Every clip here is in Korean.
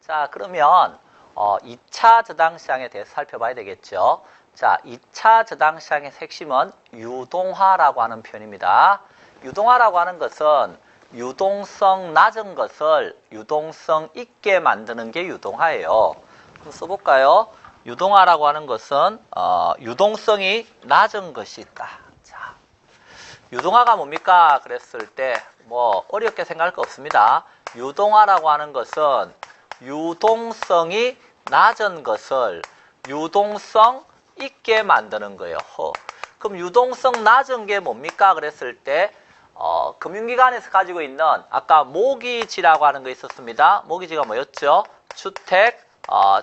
자, 그러면 2차 저당시장에 대해서 살펴봐야 되겠죠. 자, 2차 저당시장의 핵심은 유동화라고 하는 표현입니다. 유동화라고 하는 것은 유동성 낮은 것을 유동성 있게 만드는 게 유동화예요. 그럼 써볼까요? 유동화라고 하는 것은 유동성이 낮은 것이 있다. 자, 유동화가 뭡니까? 그랬을 때 뭐 어렵게 생각할 거 없습니다. 유동화라고 하는 것은 유동성이 낮은 것을 유동성 있게 만드는 거예요. 그럼 유동성 낮은 게 뭡니까? 그랬을 때 금융기관에서 가지고 있는 아까 모기지라고 하는 거 있었습니다. 모기지가 뭐였죠? 주택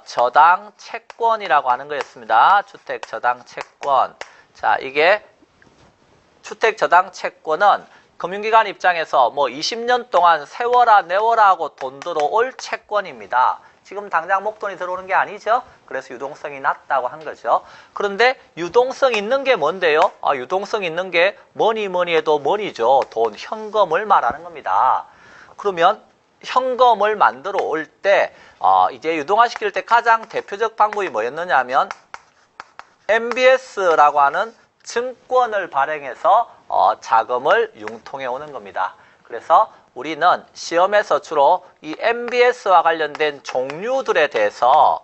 저당 채권이라고 하는 거였습니다. 주택 저당 채권. 자, 이게 주택 저당 채권은 금융기관 입장에서 뭐 20년 동안 세워라 내워라 하고 돈 들어올 채권입니다. 지금 당장 목돈이 들어오는 게 아니죠. 그래서 유동성이 낮다고 한 거죠. 그런데 유동성 있는 게 뭔데요? 유동성 있는 게 뭐니 해도 뭐니죠. 돈, 현금을 말하는 겁니다. 그러면 현금을 만들어 올 때 이제 유동화 시킬 때 가장 대표적 방법이 뭐였느냐 하면 MBS라고 하는 증권을 발행해서 자금을 융통해 오는 겁니다. 그래서 우리는 시험에서 주로 이 MBS와 관련된 종류들에 대해서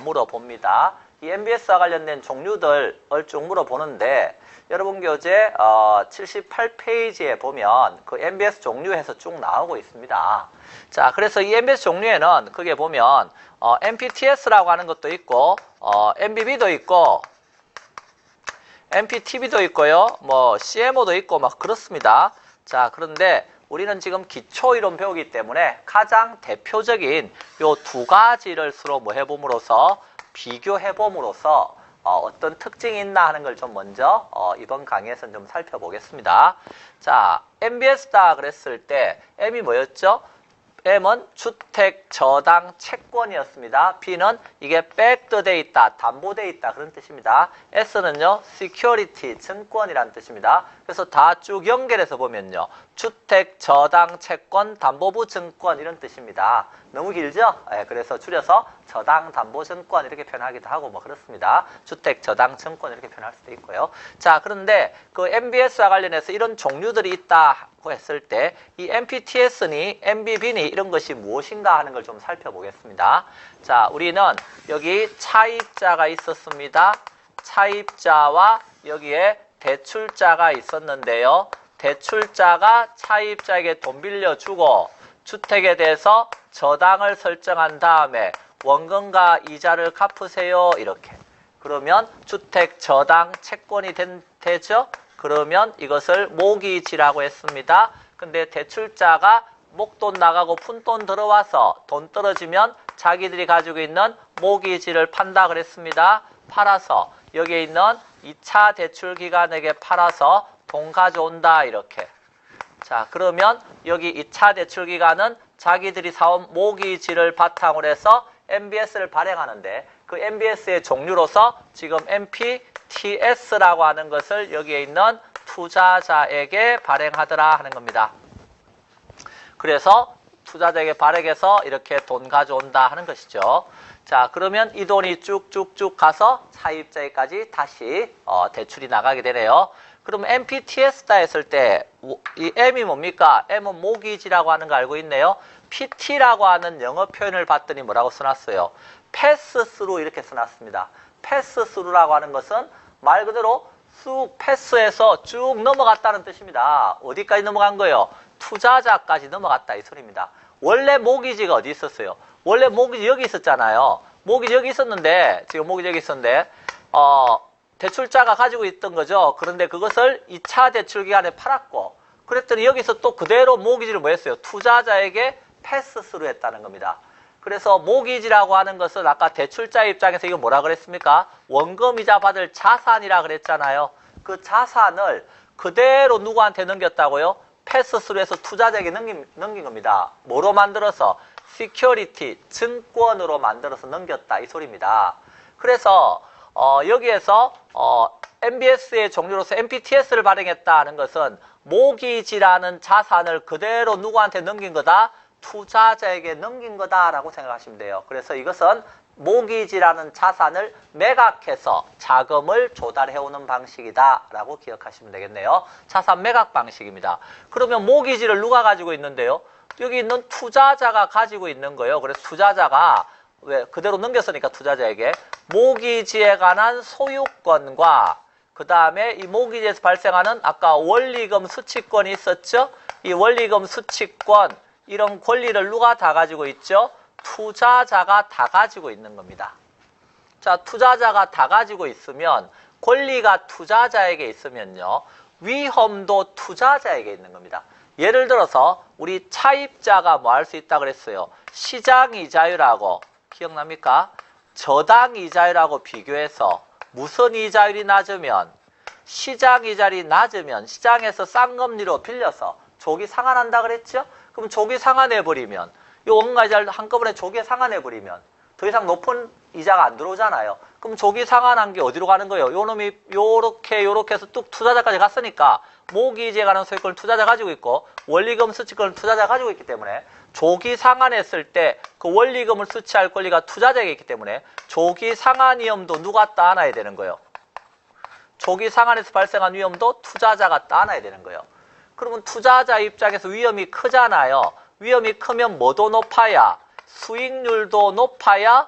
물어봅니다. 이 MBS와 관련된 종류들을 쭉 물어보는데 여러분 교재 78페이지에 보면 그 MBS 종류에서 쭉 나오고 있습니다. 자, 그래서 이 MBS 종류에는 크게 보면 MPTS라고 하는 것도 있고 MBB도 있고 MPTB도 있고요. 뭐 CMO도 있고 막 그렇습니다. 자, 그런데 우리는 지금 기초이론 배우기 때문에 가장 대표적인 요 두 가지를 서로 뭐 해봄으로써 비교해봄으로써 어떤 특징이 있나 하는 걸 좀 먼저 이번 강의에서는 좀 살펴보겠습니다. 자, MBS다 그랬을 때 M이 뭐였죠? M은 주택 저당 채권이었습니다. B는 이게 백드돼 있다, 담보돼 있다 그런 뜻입니다. S는요, security, 증권이라는 뜻입니다. 그래서 다 쭉 연결해서 보면요, 주택 저당 채권, 담보부 증권 이런 뜻입니다. 너무 길죠? 네, 그래서 줄여서 저당 담보 증권 이렇게 표현하기도 하고 뭐 그렇습니다. 주택 저당 증권 이렇게 표현할 수도 있고요. 자, 그런데 그 MBS와 관련해서 이런 종류들이 있다고 했을 때 이 MPTS니 MBB니 이런 것이 무엇인가 하는 걸 좀 살펴보겠습니다. 자, 우리는 여기 차입자가 있었습니다. 차입자와 여기에 대출자가 있었는데요. 대출자가 차입자에게 돈 빌려주고 주택에 대해서 저당을 설정한 다음에 원금과 이자를 갚으세요. 이렇게. 그러면 주택 저당 채권이 되죠? 그러면 이것을 모기지라고 했습니다. 근데 대출자가 목돈 나가고 푼돈 들어와서 돈 떨어지면 자기들이 가지고 있는 모기지를 판다 그랬습니다. 팔아서 여기에 있는 2차 대출기관에게 팔아서 돈 가져온다 이렇게. 자, 그러면 여기 2차 대출기관은 자기들이 사온 모기지를 바탕으로 해서 MBS를 발행하는데 그 MBS의 종류로서 지금 MPTS라고 하는 것을 여기에 있는 투자자에게 발행하더라 하는 겁니다. 그래서 투자자에게 발행해서 이렇게 돈 가져온다 하는 것이죠. 자, 그러면 이 돈이 쭉쭉쭉 가서 차입자에까지 다시 대출이 나가게 되네요. 그럼 MPTS다 했을 때 이 M이 뭡니까? M은 모기지라고 하는 거 알고 있네요. PT라고 하는 영어 표현을 봤더니 뭐라고 써놨어요? 패스 스루 이렇게 써놨습니다. 패스 스루라고 하는 것은 말 그대로 쑥 패스해서 쭉 넘어갔다는 뜻입니다. 어디까지 넘어간 거예요? 투자자까지 넘어갔다 이 소리입니다. 원래 모기지가 어디 있었어요? 원래 모기지 여기 있었잖아요. 모기지 여기 있었는데 지금 모기지 여기 있었는데 대출자가 가지고 있던 거죠. 그런데 그것을 2차 대출기관에 팔았고 그랬더니 여기서 또 그대로 모기지를 뭐 했어요? 투자자에게 패스스루 했다는 겁니다. 그래서 모기지라고 하는 것은 아까 대출자 입장에서 이거 뭐라 그랬습니까? 원금이자 받을 자산이라 그랬잖아요. 그 자산을 그대로 누구한테 넘겼다고요? 패스스루에서 투자자에게 넘긴 겁니다. 뭐로 만들어서? 시큐리티, 증권으로 만들어서 넘겼다 이 소리입니다. 그래서 여기에서 MBS의 종류로서 MPTS를 발행했다는 것은 모기지라는 자산을 그대로 누구한테 넘긴 거다? 투자자에게 넘긴 거다라고 생각하시면 돼요. 그래서 이것은 모기지라는 자산을 매각해서 자금을 조달해오는 방식이다라고 기억하시면 되겠네요. 자산 매각 방식입니다. 그러면 모기지를 누가 가지고 있는데요? 여기 있는 투자자가 가지고 있는 거예요. 그래서 투자자가 왜 그대로 넘겼으니까 투자자에게 모기지에 관한 소유권과 그 다음에 이 모기지에서 발생하는 아까 원리금 수취권이 있었죠? 이 원리금 수취권 이런 권리를 누가 다 가지고 있죠? 투자자가 다 가지고 있는 겁니다. 자, 투자자가 다 가지고 있으면 권리가 투자자에게 있으면요. 위험도 투자자에게 있는 겁니다. 예를 들어서 우리 차입자가 뭐 할 수 있다 그랬어요? 시장이자율하고 기억납니까? 저당이자율하고 비교해서 무슨 이자율이 낮으면 시장이자율이 낮으면 시장에서 싼 금리로 빌려서 조기 상환한다 그랬죠? 그럼 조기 상환해버리면 이 원가 이자를 한꺼번에 조기 상환해버리면 더 이상 높은 이자가 안 들어오잖아요. 그럼 조기 상환한 게 어디로 가는 거예요? 요 놈이 요렇게 해서 뚝 투자자까지 갔으니까 모기지에 관한 소유권을 투자자 가지고 있고 원리금 수취권을 투자자 가지고 있기 때문에 조기 상환했을 때 그 원리금을 수취할 권리가 투자자에게 있기 때문에 조기 상환 위험도 누가 따안아야 되는 거예요? 조기 상환에서 발생한 위험도 투자자가 따안아야 되는 거예요. 그러면 투자자 입장에서 위험이 크잖아요. 위험이 크면 뭐도 높아야? 수익률도 높아야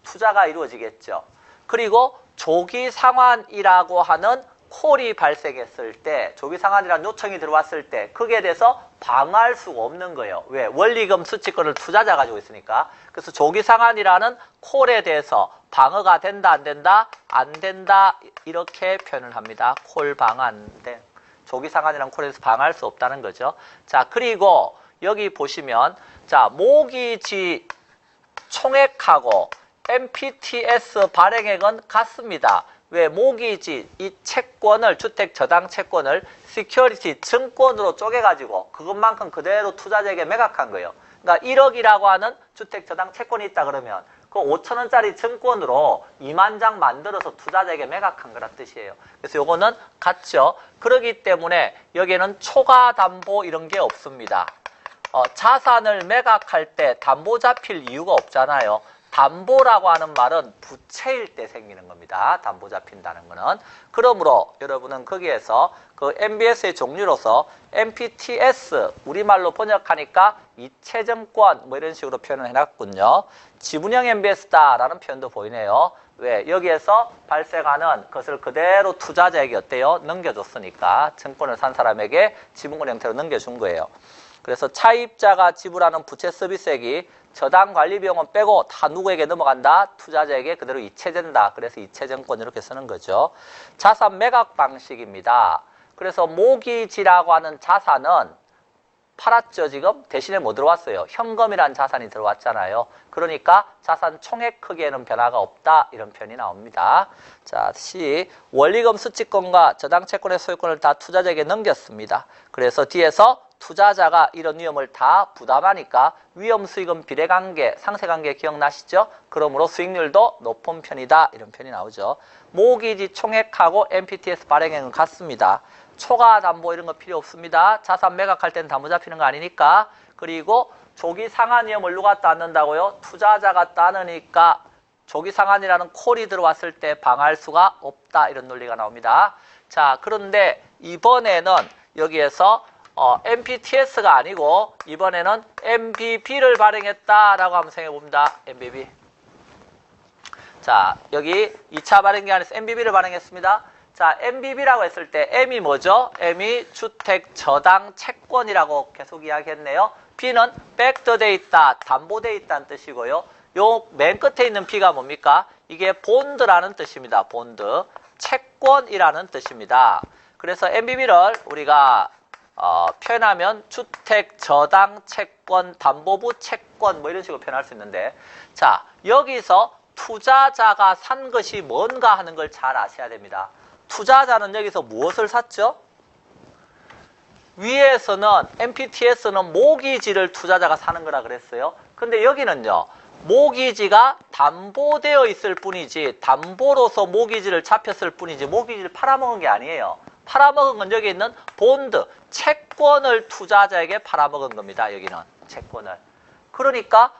투자가 이루어지겠죠. 그리고 조기 상환이라고 하는 콜이 발생했을 때, 조기 상환이라는 요청이 들어왔을 때 거기에 대해서 방어할 수가 없는 거예요. 왜? 원리금 수취권을 투자자 가지고 있으니까. 그래서 조기 상환이라는 콜에 대해서 방어가 된다 안 된다? 안 된다 이렇게 표현을 합니다. 콜 방어 안 돼. 조기 상환이라는 콜에 대해서 방어할 수 없다는 거죠. 자, 그리고 여기 보시면 자, 모기지 총액하고 MPTS 발행액은 같습니다. 왜? 모기지 이 채권을 주택 저당 채권을 시큐리티 증권으로 쪼개가지고 그것만큼 그대로 투자자에게 매각한 거예요. 그러니까 1억이라고 하는 주택 저당 채권이 있다 그러면 그 5천원짜리 증권으로 2만 장 만들어서 투자자에게 매각한 거란 뜻이에요. 그래서 요거는 같죠. 그렇기 때문에 여기에는 초과 담보 이런 게 없습니다. 자산을 매각할 때 담보 잡힐 이유가 없잖아요. 담보라고 하는 말은 부채일 때 생기는 겁니다. 담보 잡힌다는 거는. 그러므로 여러분은 거기에서 그 MBS의 종류로서 MPTS, 우리말로 번역하니까 이체증권 뭐 이런 식으로 표현을 해놨군요. 지분형 MBS다라는 표현도 보이네요. 왜? 여기에서 발생하는 것을 그대로 투자자에게 어때요? 넘겨줬으니까 증권을 산 사람에게 지분권 형태로 넘겨준 거예요. 그래서 차입자가 지불하는 부채 서비스액이 저당 관리 비용은 빼고 다 누구에게 넘어간다? 투자자에게 그대로 이체된다. 그래서 이체증권 이렇게 쓰는 거죠. 자산 매각 방식입니다. 그래서 모기지라고 하는 자산은 팔았죠, 지금? 대신에 뭐 들어왔어요? 현금이라는 자산이 들어왔잖아요. 그러니까 자산 총액 크기에는 변화가 없다. 이런 표현이 나옵니다. 자, C. 원리금 수취권과 저당 채권의 소유권을 다 투자자에게 넘겼습니다. 그래서 뒤에서 투자자가 이런 위험을 다 부담하니까 위험 수익은 비례관계, 상세관계 기억나시죠? 그러므로 수익률도 높은 편이다. 이런 표현이 나오죠. 모기지 총액하고 MPTS 발행액은 같습니다. 초과 담보 이런 거 필요 없습니다. 자산 매각할 때는 담보 잡히는 거 아니니까. 그리고 조기 상환 위험을 누가 따는다고요? 투자자가 따느니까 조기 상환이라는 콜이 들어왔을 때 방어할 수가 없다. 이런 논리가 나옵니다. 자, 그런데 이번에는 여기에서 MPTS가 아니고 이번에는 MBB를 발행했다라고 한번 생각해 봅니다. MBB. 자, 여기 2차 발행 기간에서 MBB를 발행했습니다. 자, MBB라고 했을 때 M이 뭐죠? M이 주택 저당 채권이라고 계속 이야기했네요. B는 백드돼 있다, 담보돼 있다는 뜻이고요. 요 맨 끝에 있는 B가 뭡니까? 이게 본드라는 뜻입니다. 본드. 채권이라는 뜻입니다. 그래서 MBB를 우리가 표현하면 주택 저당 채권, 담보부 채권 뭐 이런 식으로 표현할 수 있는데, 자, 여기서 투자자가 산 것이 뭔가 하는 걸 잘 아셔야 됩니다. 투자자는 여기서 무엇을 샀죠? 위에서는 MPTS는 모기지를 투자자가 사는 거라 그랬어요. 근데 여기는요, 모기지가 담보되어 있을 뿐이지 담보로서 모기지를 잡혔을 뿐이지 모기지를 팔아먹은 게 아니에요. 팔아먹은 건 여기 있는 본드, 채권을 투자자에게 팔아먹은 겁니다. 여기는 채권을. 그러니까